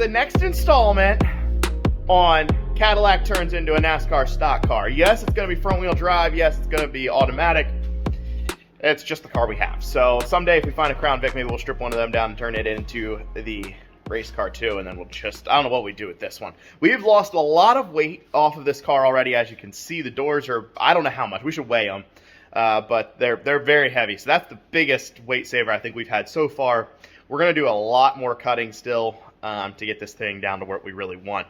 the next installment on Cadillac turns into a NASCAR stock car. Yes, it's going to be front wheel drive. Yes, it's going to be automatic. It's just the car we have. So someday if we find a Crown Vic, maybe we'll strip one of them down and turn it into the race car too, and then we'll just, I don't know what we do with this one. We've lost a lot of weight off of this car already. As you can see, the doors are, I don't know how much. We should weigh them. But they're very heavy. So that's the biggest weight saver I think we've had so far. We're going to do a lot more cutting still to get this thing down to where we really want.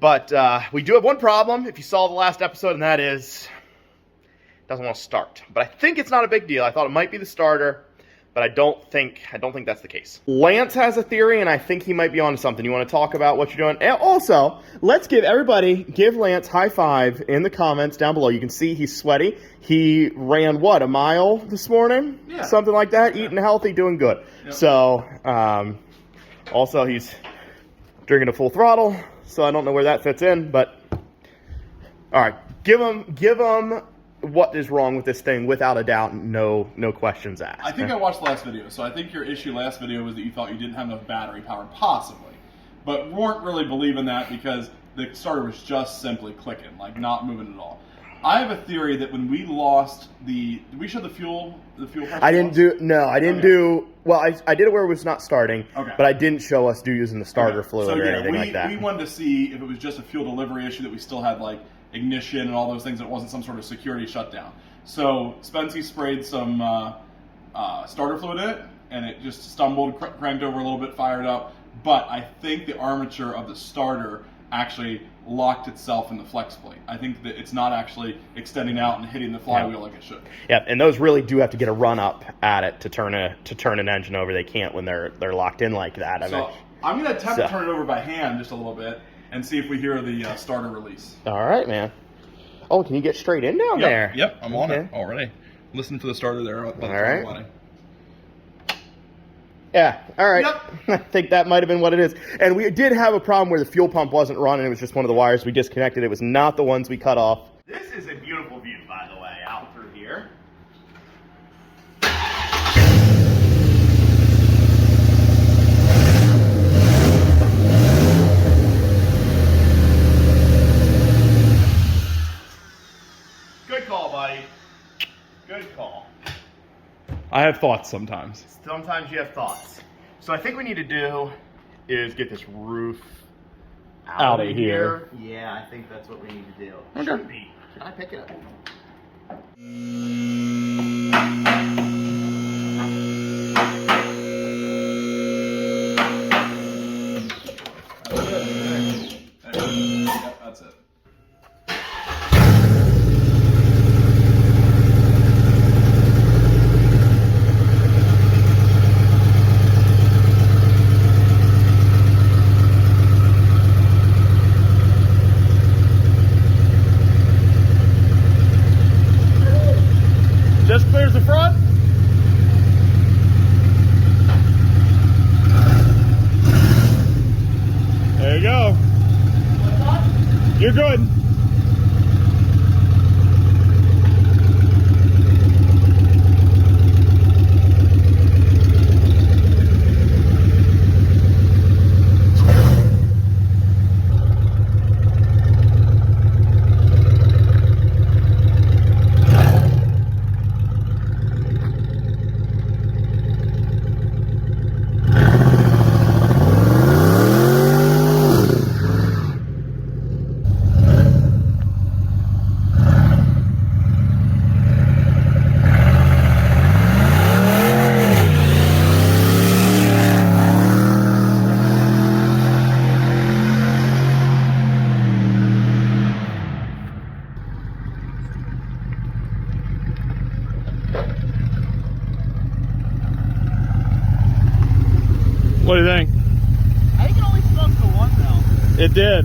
But we do have one problem, if you saw the last episode, and that is it doesn't want to start. But I think it's not a big deal. I thought it might be the starter, but I don't think that's the case. Lance has a theory, and I think he might be onto something. You want to talk about what you're doing? And also, let's give Lance high five in the comments down below. You can see he's sweaty. He ran, what, a mile this morning? Yeah. Something like that. Yeah. Eating healthy, doing good. Yep. So, also he's drinking a full throttle, so I don't know where that fits in, but all right. Give him what is wrong with this thing without a doubt, no questions asked. I think I watched the last video, so I think your issue last video was that you thought you didn't have enough battery power, possibly. But we weren't really believing that because the starter was just simply clicking, like not moving at all. I have a theory that when we lost did we show the fuel pressure? I didn't do, well, I did it where it was not starting, but I didn't show us using the starter fluid or anything like that. We wanted to see if it was just a fuel delivery issue, that we still had like ignition and all those things, it wasn't some sort of security shutdown. So Spency sprayed some starter fluid in it, and it just stumbled, cranked over a little bit, fired up. But I think the armature of the starter actually locked itself in the flex plate. I think that it's not actually extending out and hitting the flywheel like it should. Yeah, and those really do have to get a run up at it to turn an engine over. They can't when they're locked in like that. I'm going to attempt to turn it over by hand just a little bit and see if we hear the starter release. All right, man. Oh, can you get straight in down there? Yep, I'm on it already. Listen for the starter there. All right. Yeah, all right. Yep. I think that might have been what it is. And we did have a problem where the fuel pump wasn't running. It was just one of the wires we disconnected. It was not the ones we cut off. This is a beautiful view, by the way, out through here. Good call, buddy. Good call. I have thoughts sometimes. Sometimes you have thoughts. So I think we need to do is get this roof out of here. Yeah, I think that's what we need to do. Okay. Should be. Can I pick it up? Yep, that's it. Just clears the front. There you go. You're good. What do you think? I think it only smokes the one though. It did.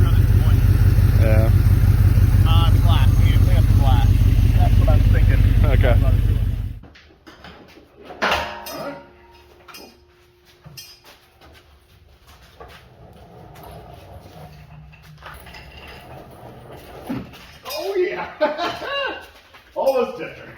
Really disappointing. Yeah. The glass. We need to clean up the glass. That's what I was thinking. Okay. Alright. Oh yeah. Almost different.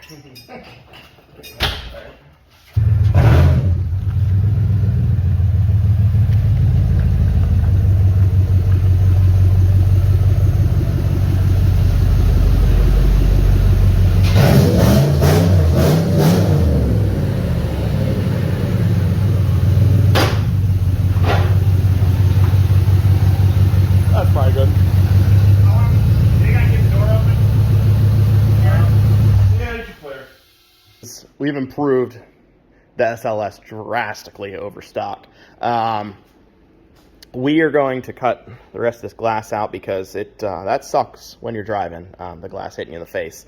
We've improved the SLS drastically over stock. We are going to cut the rest of this glass out because that sucks when you're driving, the glass hitting you in the face.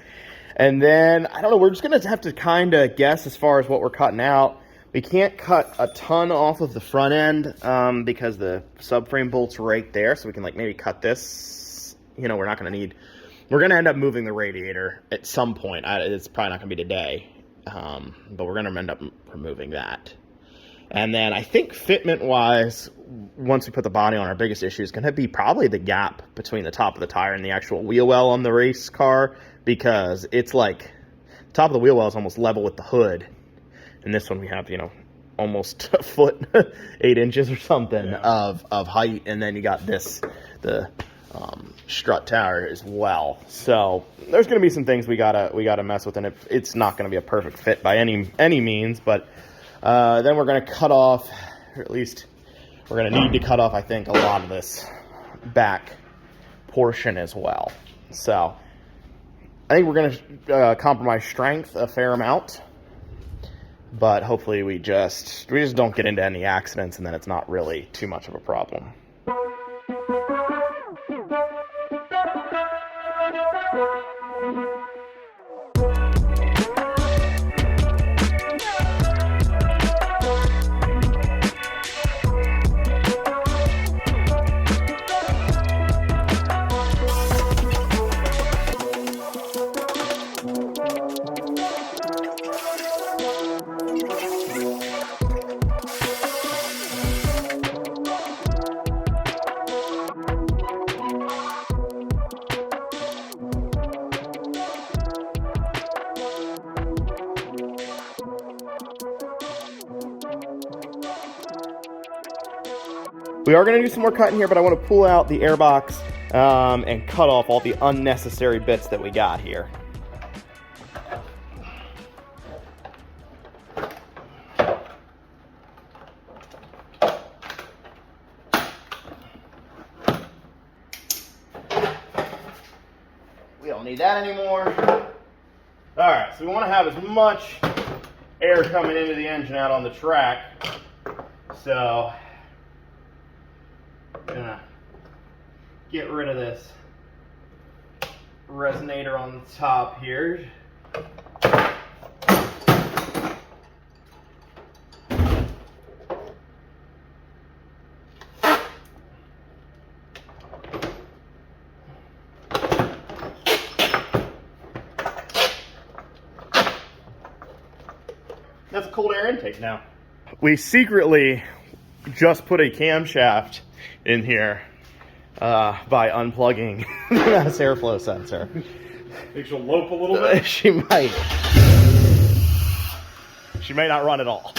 And then, I don't know, we're just going to have to kind of guess as far as what we're cutting out. We can't cut a ton off of the front end because the subframe bolt's right there, so we can like maybe cut this. You know, we're not going to need... We're going to end up moving the radiator at some point. It's probably not going to be today, but we're going to end up removing that. And then I think fitment-wise, once we put the body on, our biggest issue is going to be probably the gap between the top of the tire and the actual wheel well on the race car, because it's like the top of the wheel well is almost level with the hood. And this one we have, you know, almost a foot, 8 inches or something of height. And then you got this, the strut tower as well. So there's going to be some things we gotta mess with, and it's not going to be a perfect fit by any means, but then we're going to cut off, or at least we're going to need to cut off, I think, a lot of this back portion as well. So I think we're going to compromise strength a fair amount, but hopefully we just don't get into any accidents, and then it's not really too much of a problem. We are going to do some more cutting here, but I want to pull out the airbox and cut off all the unnecessary bits that we got here. We don't need that anymore. All right, so we want to have as much air coming into the engine out on the track. So gonna get rid of this resonator on the top here. That's a cold air intake now. We secretly just put a camshaft in here by unplugging this airflow sensor. Think she'll lope a little bit? She might. She may not run at all.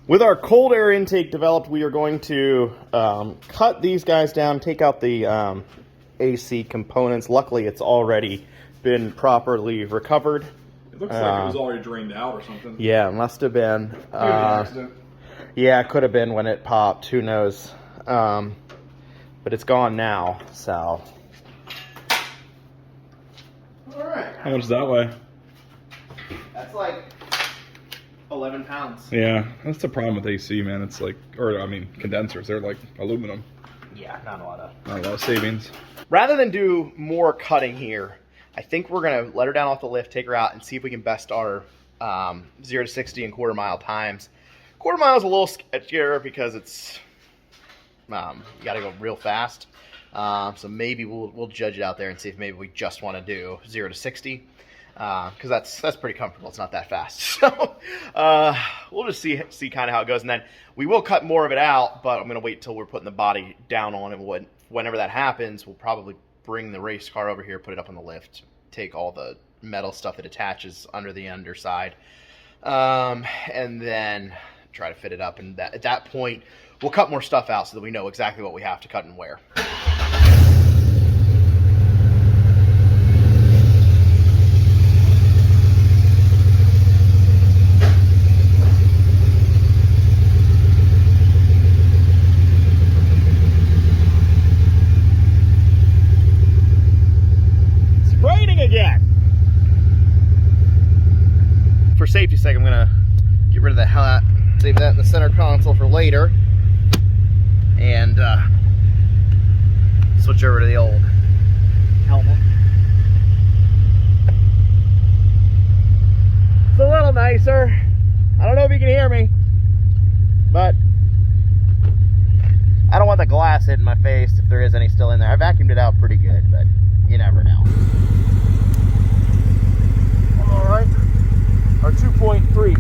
With our cold air intake developed, we are going to cut these guys down, take out the AC components. Luckily, it's already been properly recovered. It looks like it was already drained out or something. Yeah, it must have been. Maybe an accident. Yeah, it could have been when it popped. Who knows? But it's gone now, so. All right. How much does that weigh? That's like 11 pounds. Yeah, that's the problem with AC, man. It's like, or I mean, condensers. They're like aluminum. Yeah, not a lot of savings. Rather than do more cutting here, I think we're gonna let her down off the lift, take her out, and see if we can best our 0 to 60 in quarter mile times. Quarter mile is a little sketchier because it's you got to go real fast. So maybe we'll judge it out there and see if maybe we just want to do 0 to 60. Because that's pretty comfortable. It's not that fast. So we'll just see kind of how it goes, and then we will cut more of it out. But I'm gonna wait till we're putting the body down on it. Whenever that happens, we'll probably bring the race car over here, put it up on the lift, take all the metal stuff that attaches under the underside, and then try to fit it up. And at that point, we'll cut more stuff out so that we know exactly what we have to cut and where. safety's sake, I'm gonna get rid of the hat, save that in the center console for later, and switch over to the old helmet. It's a little nicer. I don't know if you can hear me, but I don't want the glass hitting my face if there is any still in there. I vacuumed it out pretty good, but you never know. All right, our 2.3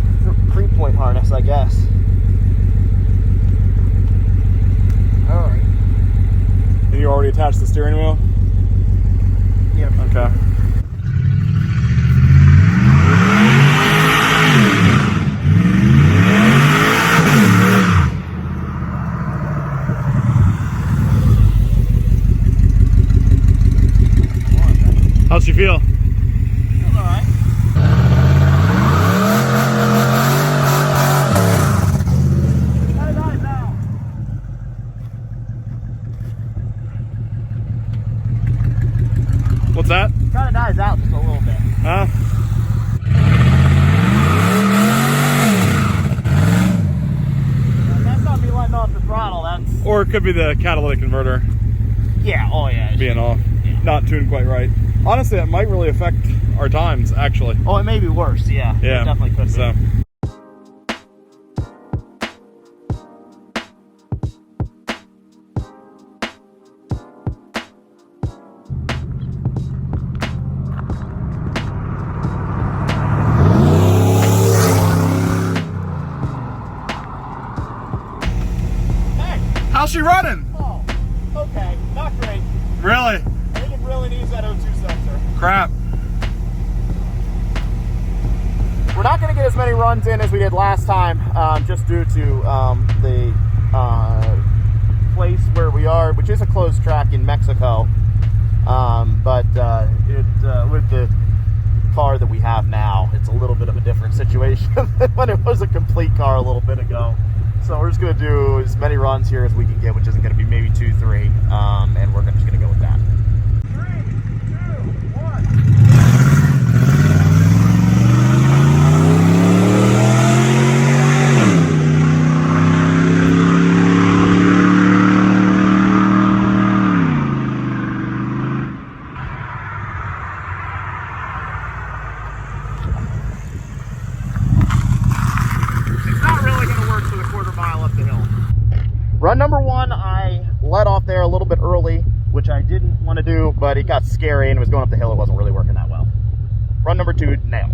3-point harness, I guess. All right. And you already attached the steering wheel? Yep. Okay. How's she feel? Feels all right. Kind of dies out. What's that? Kind of dies out just a little bit. Huh? That's not me letting off the throttle. That's Or it could be the catalytic converter yeah. Oh yeah. being off. Yeah. Not tuned quite right. Honestly, that might really affect our times, actually. Oh, it may be worse. Yeah. Yeah. It definitely could be. So. Hey. How's she running? Oh. Okay. Not great. Really? I think it really needs that O2 sensor. Crap. We're not going to get as many runs in as we did last time, just due to the place where we are, which is a closed track in Mexico. But with the car that we have now, it's a little bit of a different situation than when it was a complete car a little bit ago. So we're just going to do as many runs here as we can get, which isn't going to be maybe 2, 3, and we're just going to go with that. 3, 2, 1. Run number 1, I let off there a little bit early, which I didn't want to do, but it got scary and it was going up the hill. It wasn't really working that well. Run number 2, nail.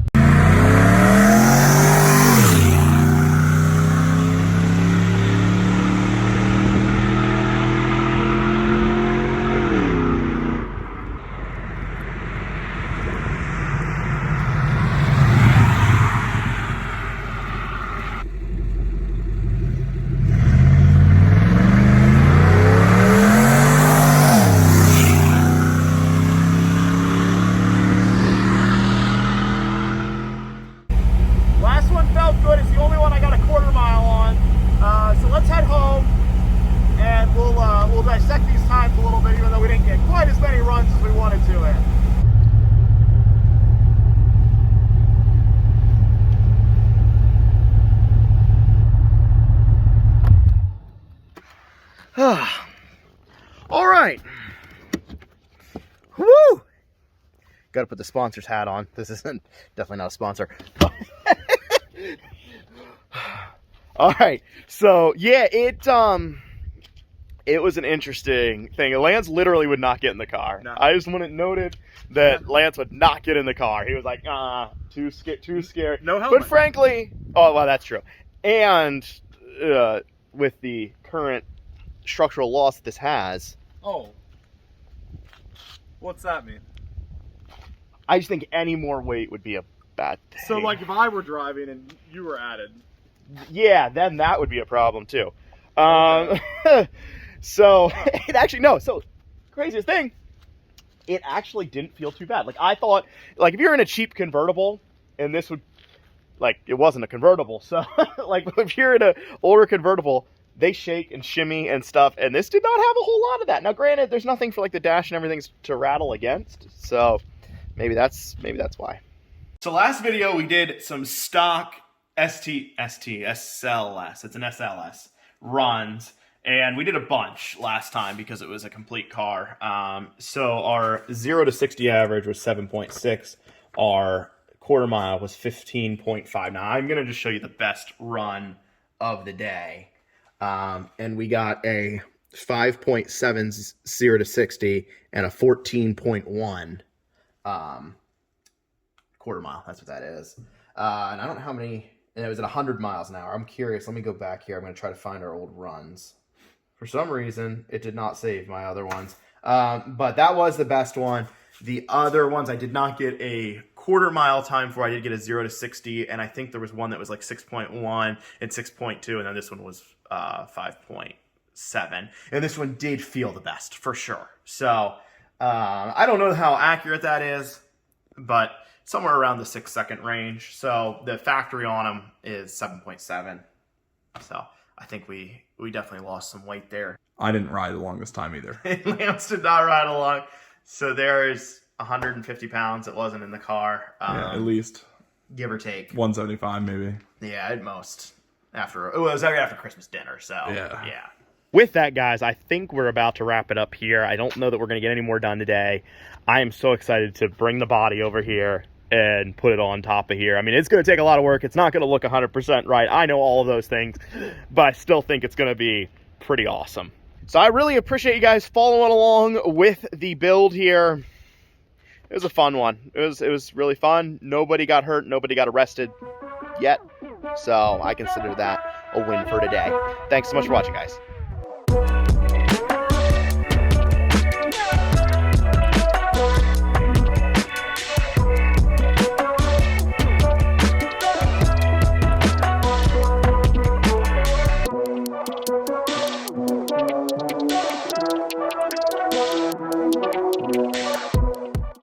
Good. It's the only one I got a quarter mile on. So let's head home and we'll dissect these times a little bit, even though we didn't get quite as many runs as we wanted to in. All right. Woo! Got to put the sponsor's hat on. This isn't definitely not a sponsor. All right, so yeah, it was an interesting thing. Lance literally would not get in the car. No. I just want it noted that Lance would not get in the car. He was like, too scared. No helmet. But frankly, oh well, that's true. And with the current structural loss that this has, oh, what's that mean? I just think any more weight would be a bad thing. So, like, if I were driving and you were added, yeah, then that would be a problem too. Okay. So it actually so craziest thing, it actually didn't feel too bad. Like I thought, like if you're in a cheap convertible, and this would, like it wasn't a convertible, so like if you're in an older convertible, they shake and shimmy and stuff, and this did not have a whole lot of that. Now, granted, there's nothing for like the dash and everything to rattle against, so maybe that's why. So last video we did some stock SLS, it's an SLS, runs, and we did a bunch last time because it was a complete car. So our 0 to 60 average was 7.6, our quarter mile was 15.5. Now I'm going to just show you the best run of the day. And we got a 5.7 0 to 60 and a 14.1 quarter mile. That's what that is. And I don't know how many, and it was at 100 miles an hour. I'm curious. Let me go back here. I'm going to try to find our old runs. For some reason, it did not save my other ones. But that was the best one. The other ones I did not get a quarter mile time for. I did get a 0 to 60, and I think there was one that was like 6.1 and 6.2, and then this one was 5.7. And this one did feel the best, for sure. So I don't know how accurate that is, but somewhere around the 6-second range. So the factory on them is 7.7. So I think we definitely lost some weight there. I didn't ride the longest time either. Lance did not ride along. So there's 150 pounds that wasn't in the car. Yeah, at least. Give or take. 175 maybe. Yeah, at most. It was after Christmas dinner, so yeah. With that, guys, I think we're about to wrap it up here. I don't know that we're going to get any more done today. I am so excited to bring the body over here and put it on top of here. I mean, it's going to take a lot of work. It's not going to look 100% right. I know all of those things, but I still think it's going to be pretty awesome. So I really appreciate you guys following along with the build here. It was a fun one. It was really fun. Nobody got hurt. Nobody got arrested yet. So I consider that a win for today. Thanks so much for watching, guys.